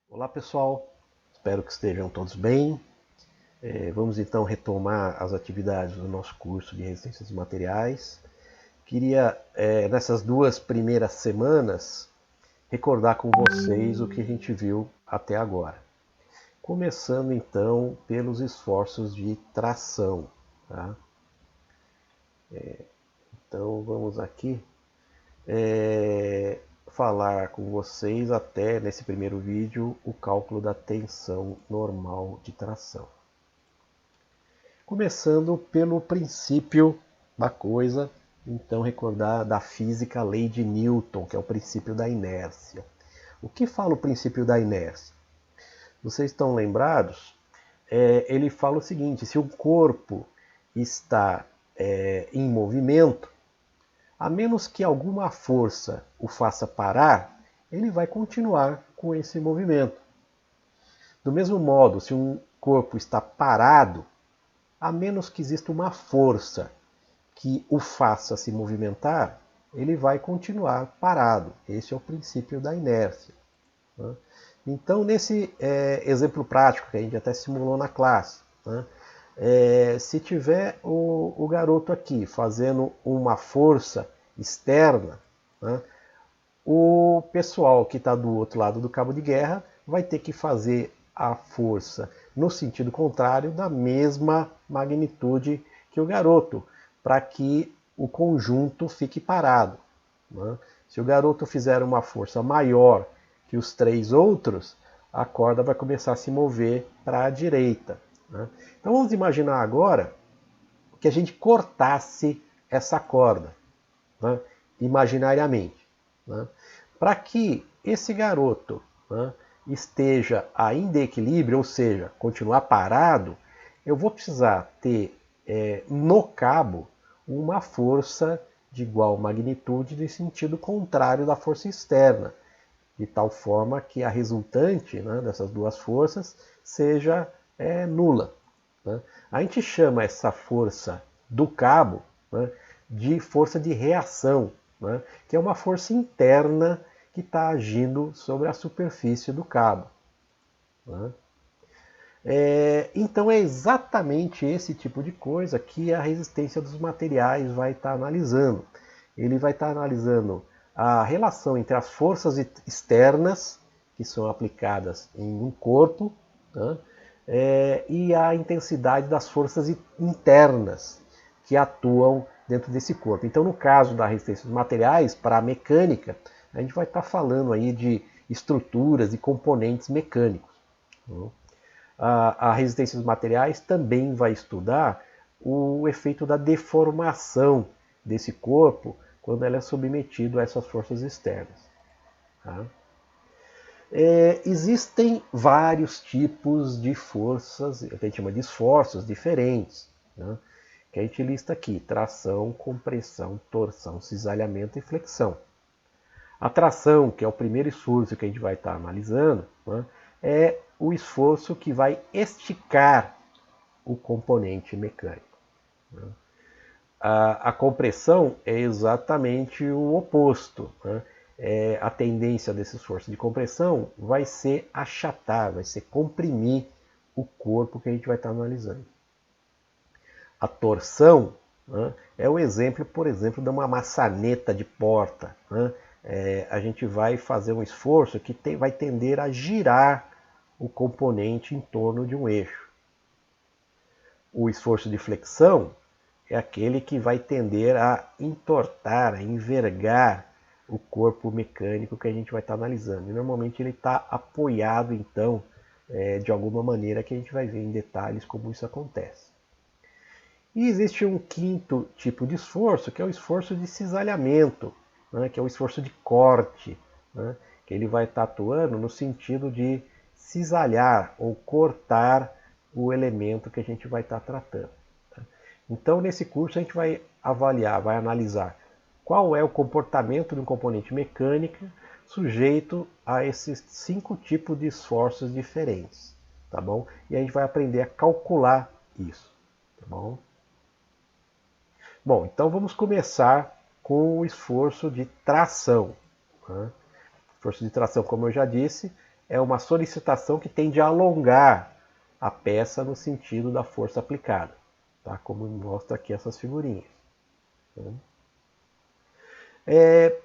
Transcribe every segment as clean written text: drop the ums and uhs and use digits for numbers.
Olá pessoal, espero que estejam todos bem. Vamos então retomar as atividades do nosso curso de resistência dos materiais. Queria, nessas duas primeiras semanas, recordar com vocês o que a gente viu até agora. Começando então pelos esforços de tração. Tá? Então vamos aqui falar com vocês até nesse primeiro vídeo o cálculo da tensão normal de tração. Começando pelo princípio da coisa, então recordar da física, a lei de Newton, que é o princípio da inércia. O que fala o princípio da inércia? Vocês estão lembrados? Ele fala o seguinte: se o corpo está em movimento, a menos que alguma força o faça parar, ele vai continuar com esse movimento. Do mesmo modo, se um corpo está parado, a menos que exista uma força que o faça se movimentar, ele vai continuar parado. Esse é o princípio da inércia. Então, nesse exemplo prático que a gente até simulou na classe, se tiver o garoto aqui fazendo uma força externa, o pessoal que está do outro lado do cabo de guerra vai ter que fazer a força no sentido contrário da mesma magnitude que o garoto, para que o conjunto fique parado. Se o garoto fizer uma força maior que os três outros, a corda vai começar a se mover para a direita. Então vamos imaginar agora que a gente cortasse essa corda, imaginariamente. Para que esse garoto esteja ainda em equilíbrio, ou seja, continuar parado, eu vou precisar ter no cabo uma força de igual magnitude no sentido contrário da força externa, de tal forma que a resultante dessas duas forças seja nula. A gente chama essa força do cabo de força de reação, que é uma força interna que está agindo sobre a superfície do cabo. Então é exatamente esse tipo de coisa que a resistência dos materiais vai estar analisando. Ele vai estar analisando a relação entre as forças externas, que são aplicadas em um corpo, e a intensidade das forças internas que atuam dentro desse corpo. Então, no caso da resistência dos materiais, para a mecânica, a gente vai estar falando aí de estruturas e componentes mecânicos. A resistência dos materiais também vai estudar o efeito da deformação desse corpo quando ele é submetido a essas forças externas. Existem vários tipos de forças, que a gente chama de esforços diferentes, que a gente lista aqui: tração, compressão, torção, cisalhamento e flexão. A tração, que é o primeiro esforço que a gente vai estar analisando, é o esforço que vai esticar o componente mecânico. A compressão é exatamente o oposto. A tendência desse esforço de compressão vai ser achatar, vai ser comprimir o corpo que a gente vai estar analisando. A torção é o exemplo, por exemplo, de uma maçaneta de porta. A gente vai fazer um esforço que vai tender a girar o componente em torno de um eixo. O esforço de flexão é aquele que vai tender a entortar, a envergar o corpo mecânico que a gente vai estar analisando. E normalmente ele está apoiado, então, de alguma maneira que a gente vai ver em detalhes como isso acontece. E existe um quinto tipo de esforço, que é o esforço de cisalhamento, que é o esforço de corte, que ele vai estar atuando no sentido de cisalhar ou cortar o elemento que a gente vai estar tratando. Então, nesse curso, a gente vai avaliar, vai analisar qual é o comportamento de um componente mecânico sujeito a esses 5 tipos de esforços diferentes, tá bom? E a gente vai aprender a calcular isso, tá bom? Bom, então vamos começar com o esforço de tração. O esforço de tração, como eu já disse, é uma solicitação que tende a alongar a peça no sentido da força aplicada, tá? Como mostra aqui essas figurinhas.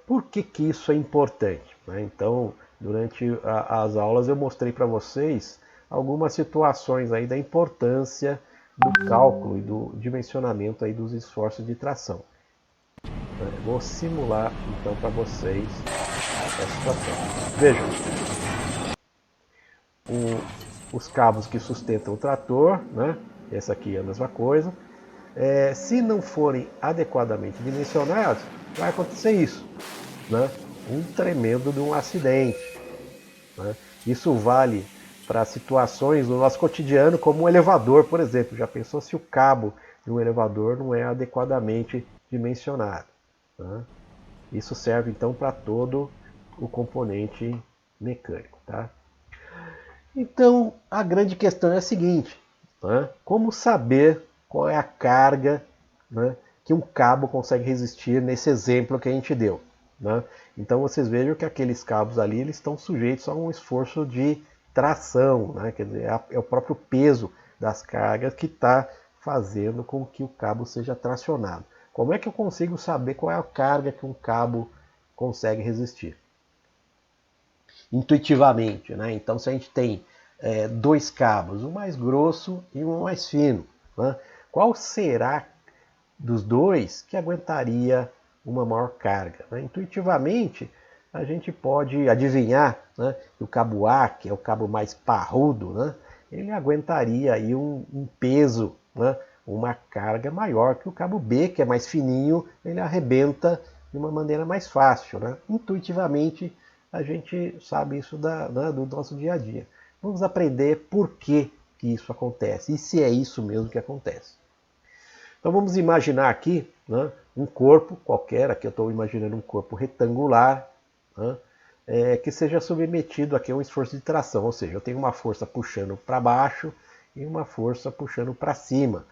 Por que isso é importante? Então, durante as aulas eu mostrei para vocês algumas situações aí da importância do cálculo e do dimensionamento aí dos esforços de tração. Vou simular então para vocês essa situação. Vejam, os cabos que sustentam o trator, né? Essa aqui é a mesma coisa. Se não forem adequadamente dimensionados, vai acontecer isso, né? Um tremendo de um acidente, né? Isso vale para situações no nosso cotidiano, como um elevador, por exemplo. Já pensou se o cabo de um elevador não é adequadamente dimensionado, né? Isso serve então para todo o componente mecânico, tá? Então, a grande questão é a seguinte, né? Como saber qual é a carga, né, que um cabo consegue resistir nesse exemplo que a gente deu, né? Então vocês vejam que aqueles cabos ali eles estão sujeitos a um esforço de tração, né? Quer dizer, é o próprio peso das cargas que está fazendo com que o cabo seja tracionado. Como é que eu consigo saber qual é a carga que um cabo consegue resistir? Intuitivamente, né? Então, se a gente tem dois cabos, um mais grosso e um mais fino, né? Qual será dos dois que aguentaria uma maior carga? Né? Intuitivamente, a gente pode adivinhar, né, que o cabo A, que é o cabo mais parrudo, né, ele aguentaria aí um peso, né, uma carga maior que o cabo B, que é mais fininho, ele arrebenta de uma maneira mais fácil. Né? Intuitivamente, a gente sabe isso do nosso dia a dia. Vamos aprender por que isso acontece e se é isso mesmo que acontece. Então vamos imaginar aqui, né, um corpo qualquer, aqui eu estou imaginando um corpo retangular, né, que seja submetido aqui a um esforço de tração, ou seja, eu tenho uma força puxando para baixo e uma força puxando para cima.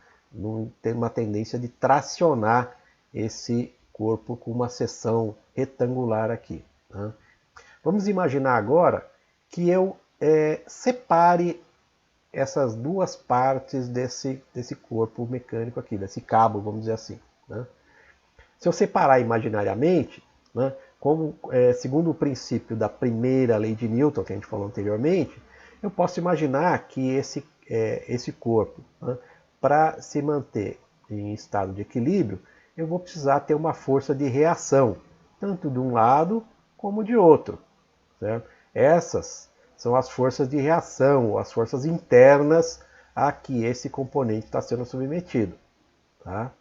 Tem uma tendência de tracionar esse corpo com uma seção retangular aqui. Né? Vamos imaginar agora que eu separe essas duas partes desse corpo mecânico aqui, desse cabo, vamos dizer assim. Né? Se eu separar imaginariamente, né, segundo o princípio da primeira lei de Newton, que a gente falou anteriormente, eu posso imaginar que esse corpo, né, para se manter em estado de equilíbrio, eu vou precisar ter uma força de reação, tanto de um lado como de outro. Certo? Essas são as forças de reação, as forças internas a que esse componente está sendo submetido. Tá?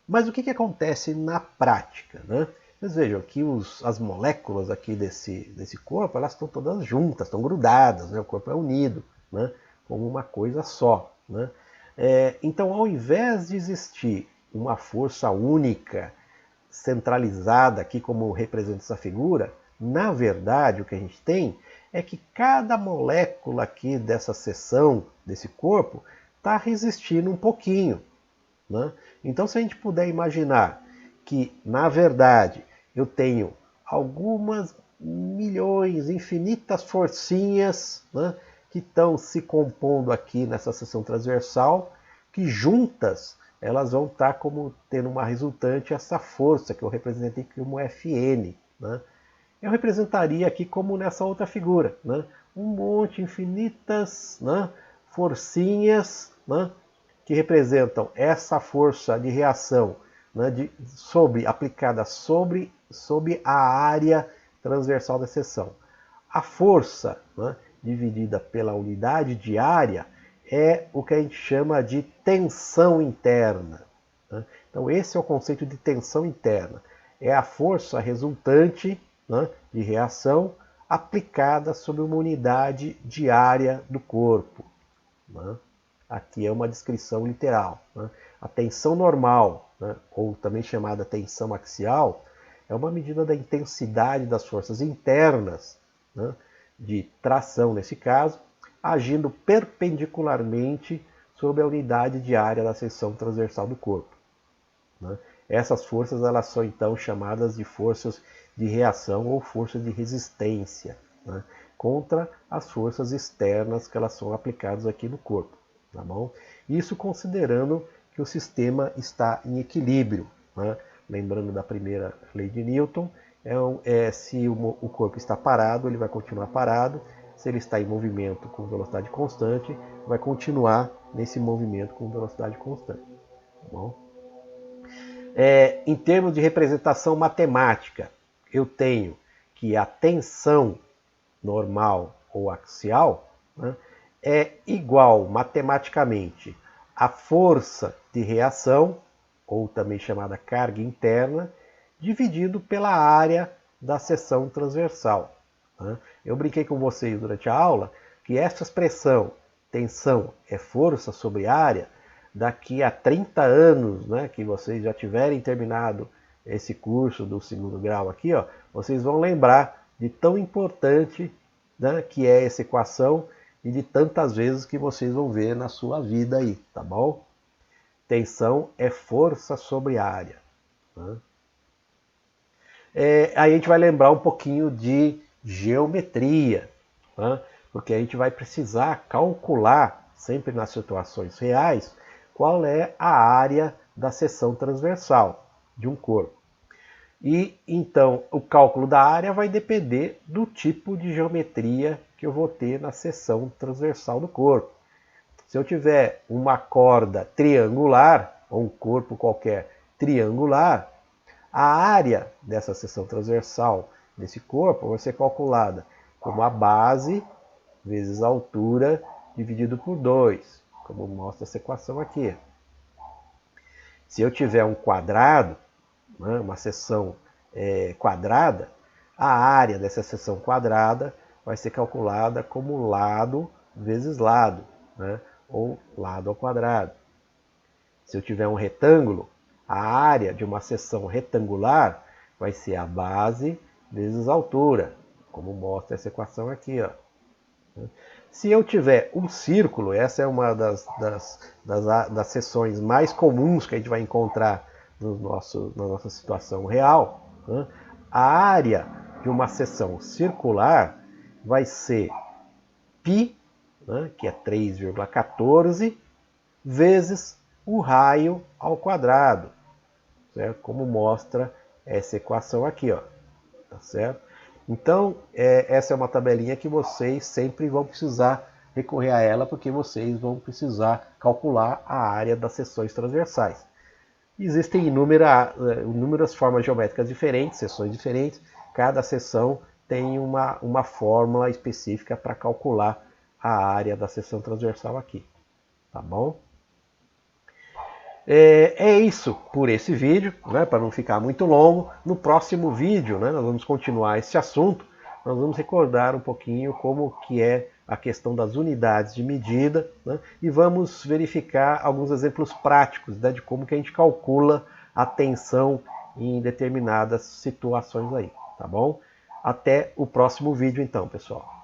Mas o que acontece na prática? Né? Vocês vejam que as moléculas aqui desse corpo, elas estão todas juntas, estão grudadas, né? O corpo é unido, né? Como uma coisa só. Né? Então, ao invés de existir uma força única, centralizada aqui como representa essa figura, na verdade o que a gente tem é que cada molécula aqui dessa seção, desse corpo, está resistindo um pouquinho. Né? Então se a gente puder imaginar que, na verdade, eu tenho algumas milhões, infinitas forcinhas, né, que estão se compondo aqui nessa seção transversal, que juntas elas vão estar como tendo uma resultante essa força que eu representei como Fn. Né? Eu representaria aqui como nessa outra figura, né? Um monte, infinitas, né, forcinhas, né, que representam essa força de reação, né, aplicada sobre a área transversal da seção. A força, né, dividida pela unidade de área é o que a gente chama de tensão interna. Né? Então esse é o conceito de tensão interna. É a força resultante, né, de reação aplicada sobre uma unidade de área do corpo. Né? Aqui é uma descrição literal. Né? A tensão normal, né, ou também chamada tensão axial, é uma medida da intensidade das forças internas, né, de tração nesse caso, agindo perpendicularmente sobre a unidade de área da seção transversal do corpo. Né? Essas forças elas são então chamadas de forças de reação ou força de resistência, né, contra as forças externas que elas são aplicadas aqui no corpo. Tá bom? Isso considerando que o sistema está em equilíbrio, né? Lembrando da primeira lei de Newton, se o corpo está parado, ele vai continuar parado. Se ele está em movimento com velocidade constante, vai continuar nesse movimento com velocidade constante. Tá bom? Em termos de representação matemática, eu tenho que a tensão normal ou axial, né, é igual matematicamente à força de reação, ou também chamada carga interna, dividido pela área da seção transversal. Né? Eu brinquei com vocês durante a aula que essa expressão, tensão é força sobre área, daqui a 30 anos, né, que vocês já tiverem terminado esse curso do segundo grau aqui, ó, vocês vão lembrar de tão importante, né, que é essa equação e de tantas vezes que vocês vão ver na sua vida aí, tá bom? Tensão é força sobre área. Né? Aí a gente vai lembrar um pouquinho de geometria, né? Porque a gente vai precisar calcular, sempre nas situações reais, qual é a área da seção transversal de um corpo. E então o cálculo da área vai depender do tipo de geometria que eu vou ter na seção transversal do corpo. Se eu tiver uma corda triangular, ou um corpo qualquer triangular, a área dessa seção transversal desse corpo vai ser calculada como a base vezes a altura dividido por 2, como mostra essa equação aqui. Se eu tiver um quadrado, né, uma seção quadrada, a área dessa seção quadrada vai ser calculada como lado vezes lado, né, ou lado ao quadrado. Se eu tiver um retângulo, a área de uma seção retangular vai ser a base vezes a altura, como mostra essa equação aqui. Ó. Se eu tiver um círculo, essa é uma das seções mais comuns que a gente vai encontrar na nossa situação real, né? A área de uma seção circular vai ser π, né, que é 3,14, vezes o raio ao quadrado, certo? Como mostra essa equação aqui, ó, tá certo? Então, essa é uma tabelinha que vocês sempre vão precisar recorrer a ela, porque vocês vão precisar calcular a área das seções transversais. Existem inúmeras formas geométricas diferentes, seções diferentes, cada seção tem uma fórmula específica para calcular a área da seção transversal aqui, tá bom? É isso por esse vídeo, né, para não ficar muito longo. No próximo vídeo, né, nós vamos continuar esse assunto, nós vamos recordar um pouquinho como que é a questão das unidades de medida, né, e vamos verificar alguns exemplos práticos, né, de como que a gente calcula a tensão em determinadas situações aí, tá bom? Até o próximo vídeo então, pessoal.